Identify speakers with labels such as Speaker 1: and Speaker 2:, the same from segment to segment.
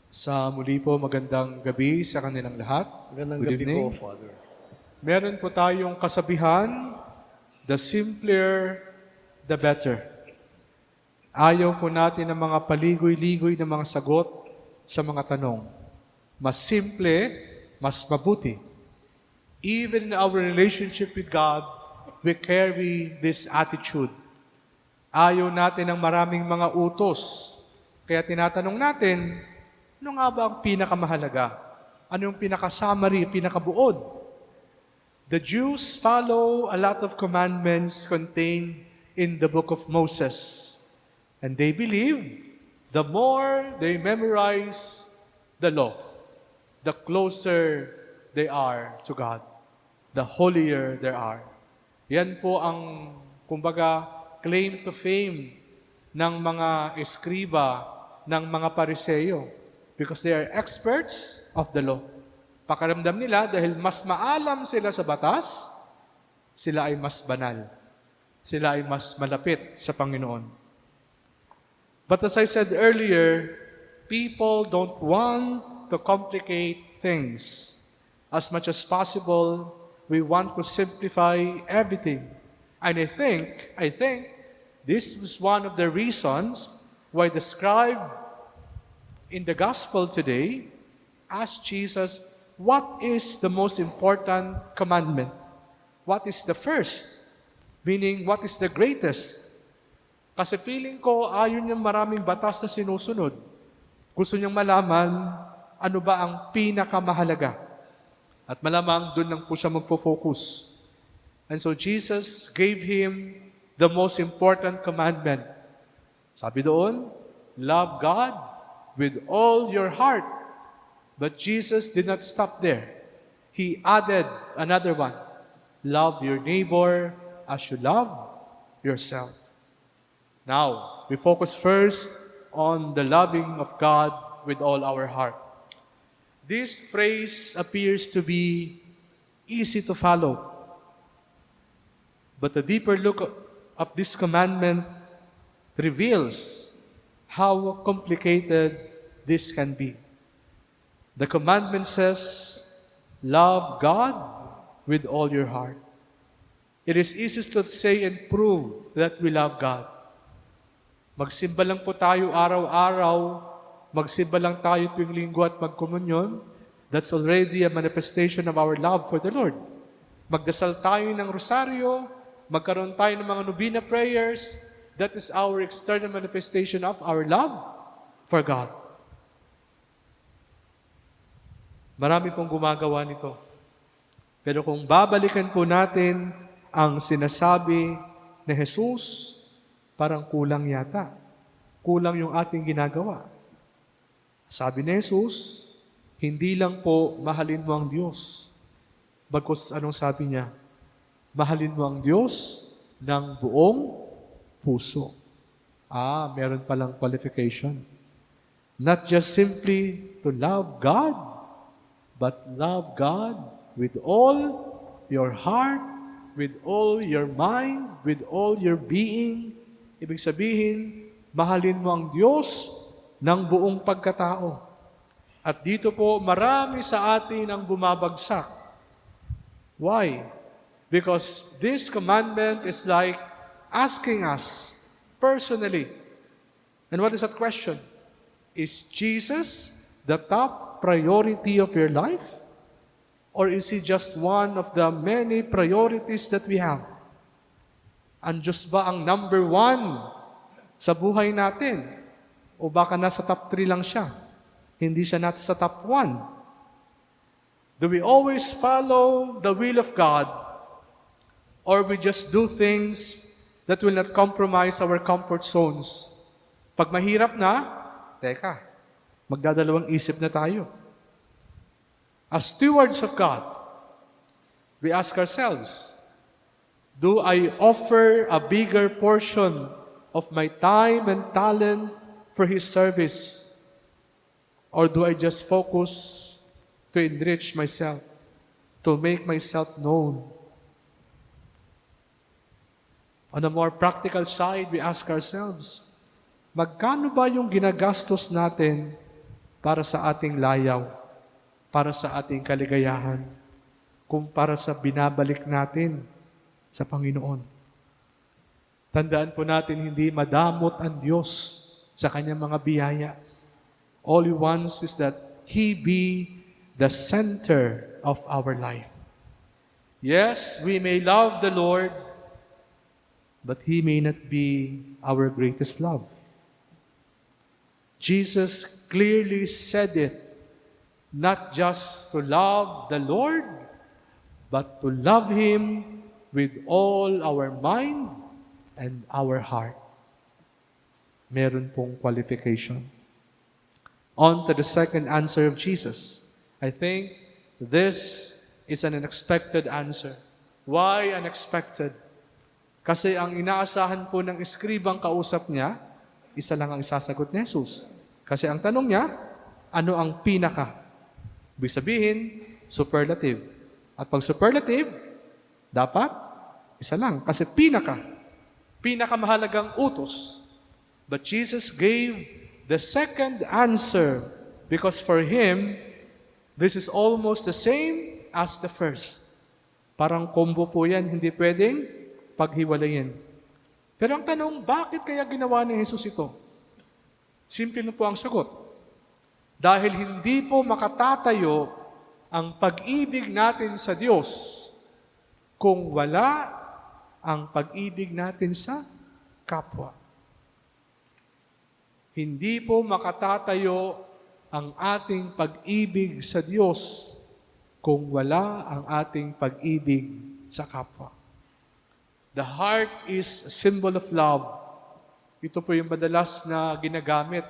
Speaker 1: Sa muli po, magandang gabi sa kanilang lahat.
Speaker 2: Magandang
Speaker 1: Good
Speaker 2: gabi
Speaker 1: evening.
Speaker 2: po, Father.
Speaker 1: Meron po tayong kasabihan, the simpler, the better. Ayaw po natin ng mga paligoy-ligoy na mga sagot sa mga tanong. Mas simple, mas mabuti. Even in our relationship with God, we carry this attitude. Ayaw natin ng maraming mga utos. Kaya tinatanong natin, ano nga ba ang pinakamahalaga? Ano yung pinaka-summary, pinakabuod? The Jews follow a lot of commandments contained in the book of Moses. And they believe the more they memorize the law, the closer they are to God. The holier they are. Yan po ang, kumbaga, claim to fame ng mga eskriba, ng mga pariseyo. Because they are experts of the law. Pakiramdam nila, dahil mas maalam sila sa batas, sila ay mas banal. Sila ay mas malapit sa Panginoon. But as I said earlier, people don't want to complicate things. As much as possible, we want to simplify everything. And I think this was one of the reasons why the scribe in the gospel today asked Jesus, what is the most important commandment? What is the first? Meaning, what is the greatest? Kasi feeling ko, ayon niyang maraming batas na sinusunod. Gusto niyang malaman, ano ba ang pinakamahalaga? At malamang doon lang po siya magfo-focus. And so Jesus gave him the most important commandment. Sabi doon, love God with all your heart. But Jesus did not stop there. He added another one. Love your neighbor as you love yourself. Now, we focus first on the loving of God with all our heart. This phrase appears to be easy to follow. But a deeper look of this commandment reveals how complicated this can be. The commandment says, love God with all your heart. It is easy to say and prove that we love God. Magsimba lang po tayo araw-araw, magsimba lang tayo tuwing linggo at magkomunyon, that's already a manifestation of our love for the Lord. Magdasal tayo ng rosaryo, magkaroon tayo ng mga novena prayers, that is our external manifestation of our love for God. Marami pong gumagawa nito. Pero kung babalikan po natin ang sinasabi ni Jesus, parang kulang yata. Kulang yung ating ginagawa. Sabi ni Jesus, hindi lang po mahalin mo ang Diyos. Bagkus anong sabi niya? Mahalin mo ang Diyos ng buong puso. Meron palang qualification. Not just simply to love God, but love God with all your heart, with all your mind, with all your being. Ibig sabihin, mahalin mo ang Diyos ng buong pagkatao. At dito po, marami sa atin ang bumabagsak. Why? Because this commandment is like asking us personally. And what is that question? Is Jesus the top priority of your life? Or is He just one of the many priorities that we have? Ang Diyos ba ang number one sa buhay natin? O baka nasa top 3 lang siya? Hindi siya nasa top 1. Do we always follow the will of God? Or we just do things that will not compromise our comfort zones? Pag mahirap na, teka, magdadalawang isip na tayo. As stewards of God, we ask ourselves, do I offer a bigger portion of my time and talent for His service? Or do I just focus to enrich myself, to make myself known? On a more practical side, we ask ourselves, magkano ba yung ginagastos natin para sa ating layaw, para sa ating kaligayahan, kung para sa binabalik natin sa Panginoon. Tandaan po natin, hindi madamot ang Diyos sa kanyang mga biyaya. All He wants is that He be the center of our life. Yes, we may love the Lord, but He may not be our greatest love. Jesus clearly said it, not just to love the Lord, but to love Him with all our mind and our heart. Meron pong qualification. On to the second answer of Jesus. I think this is an unexpected answer. Why unexpected? Kasi ang inaasahan po ng eskribang kausap niya, isa lang ang isasagot ni Jesus. Kasi ang tanong niya, ano ang pinaka? Ibig sabihin, superlative. At pag superlative, dapat isa lang. Kasi pinakamahalagang utos. But Jesus gave the second answer because for Him, this is almost the same as the first. Parang combo po yan, hindi pwedeng paghiwalayin. Pero ang tanong, bakit kaya ginawa ni Jesus ito? Simple na po ang sagot. Dahil hindi po makatatayo ang pag-ibig natin sa Diyos kung wala ang pag-ibig natin sa kapwa. Hindi po makatatayo ang ating pag-ibig sa Diyos kung wala ang ating pag-ibig sa kapwa. The heart is a symbol of love. Ito po yung madalas na ginagamit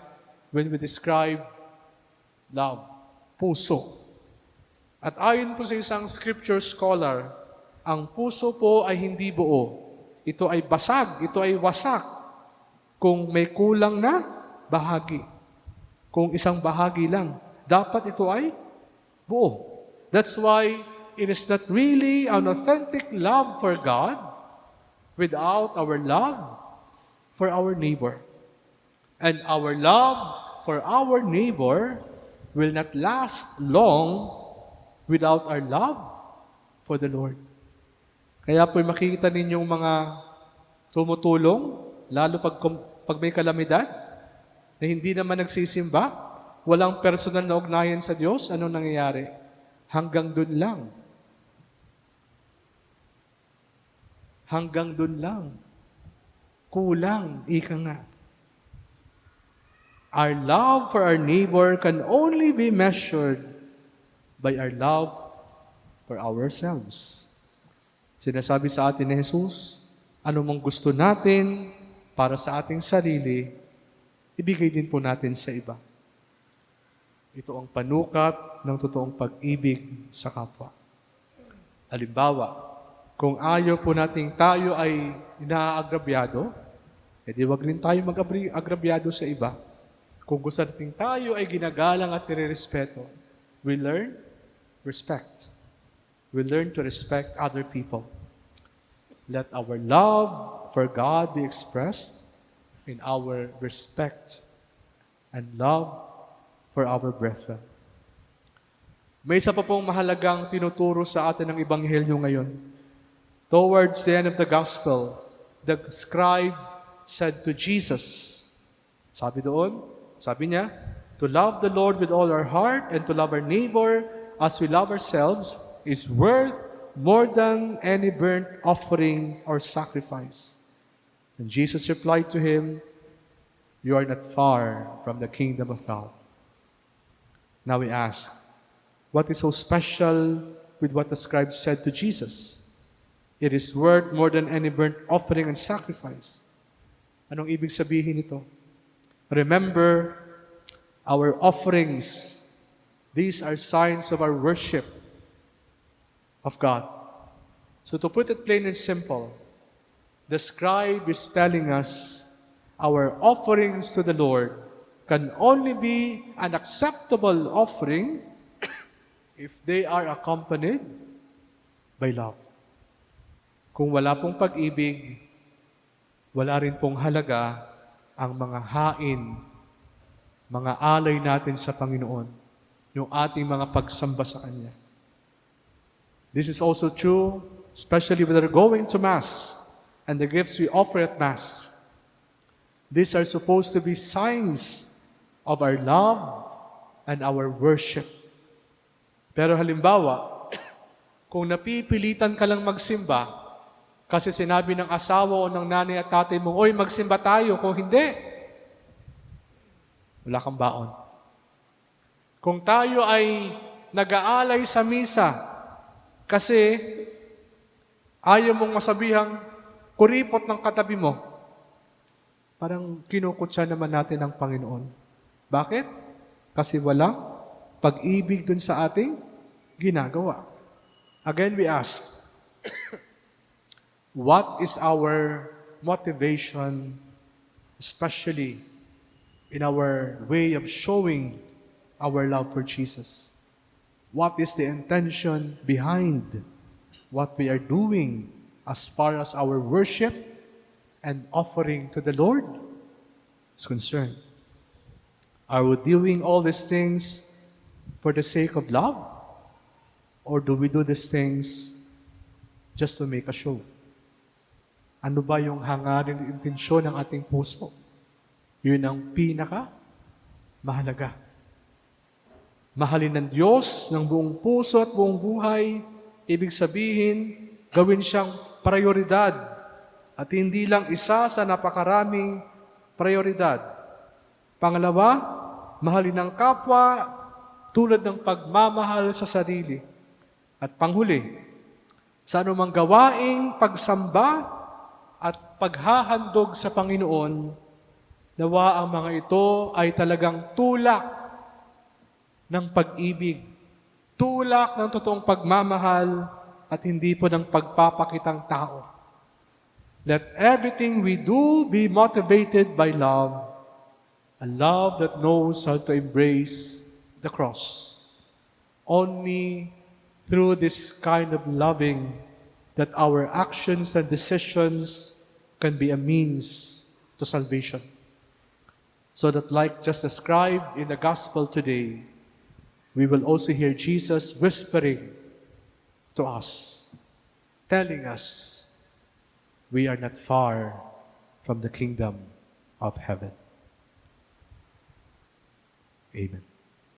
Speaker 1: when we describe love. Puso. At ayon po sa isang scripture scholar, ang puso po ay hindi buo. Ito ay basag, ito ay wasak. Kung may kulang na bahagi. Kung isang bahagi lang, dapat ito ay buo. That's why it is not really an authentic love for God without our love for our neighbor. And our love for our neighbor will not last long without our love for the Lord. Kaya po makikita ninyong mga tumutulong, lalo pag may kalamidad, na hindi naman nagsisimba, walang personal na ugnayan sa Diyos, ano nangyayari? Hanggang dun lang. Hanggang dun lang. Kulang, ika nga. Our love for our neighbor can only be measured by our love for ourselves. Sinasabi sa atin ni Jesus, ano mang gusto natin para sa ating sarili, ibigay din po natin sa iba. Ito ang panukat ng totoong pag-ibig sa kapwa. Halimbawa, kung ayaw po nating tayo ay inaagrabyado, edi wag rin tayo mag-agrabyado sa iba. Kung gusto nating tayo ay ginagalang at nirerespeto, we learn respect. We learn to respect other people. Let our love for God be expressed in our respect and love for our brethren. May isa pa pong mahalagang tinuturo sa atin ng Ebanghelyo ngayon. Towards the end of the gospel, the scribe said to Jesus, sabi niya, to love the Lord with all our heart and to love our neighbor as we love ourselves is worth more than any burnt offering or sacrifice. And Jesus replied to him, you are not far from the kingdom of God. Now we ask, what is so special with what the scribe said to Jesus? It is worth more than any burnt offering and sacrifice. Anong ibig sabihin nito? Remember, our offerings, these are signs of our worship of God. So to put it plain and simple, the scribe is telling us our offerings to the Lord can only be an acceptable offering if they are accompanied by love. Kung wala pong pag-ibig, wala rin pong halaga ang mga hain mga alay natin sa Panginoon, yung ating mga pagsamba sa Kanya. This is also true, especially when we're going to Mass and the gifts we offer at Mass. These are supposed to be signs of our love and our worship. Pero halimbawa, kung napipilitan ka lang magsimba, kasi sinabi ng asawa o ng nanay at tatay mo, "Oy, magsimba tayo." Kung hindi, wala kang baon. Kung tayo ay nag-aalay sa misa kasi ayaw mong masabihang kuripot ng katabi mo, parang kinukutsa naman natin ang Panginoon. Bakit? Kasi walang pag-ibig dun sa ating ginagawa. Again, we ask, what is our motivation, especially in our way of showing our love for Jesus? What is the intention behind what we are doing as far as our worship and offering to the Lord is concerned? Are we doing all these things for the sake of love? Or do we do these things just to make a show? Ano ba yung hangarin at intensyon ng ating puso? Yun ang mahalaga. Mahalin ng Diyos ng buong puso at buong buhay, ibig sabihin, gawin siyang prioridad at hindi lang isa sa napakaraming prioridad. Pangalawa, mahalin ng kapwa tulad ng pagmamahal sa sarili. At panghuli, sa anumang gawaing pagsamba at paghahandog sa Panginoon, nawa ang mga ito ay talagang tulak ng pag-ibig, tulak ng totoong pagmamahal at hindi po ng pagpapakitang tao. Let everything we do be motivated by love, a love that knows how to embrace the cross. Only through this kind of loving that our actions and decisions can be a means to salvation. So that like just described in the gospel today, we will also hear Jesus whispering to us, telling us, we are not far from the kingdom of heaven. Amen.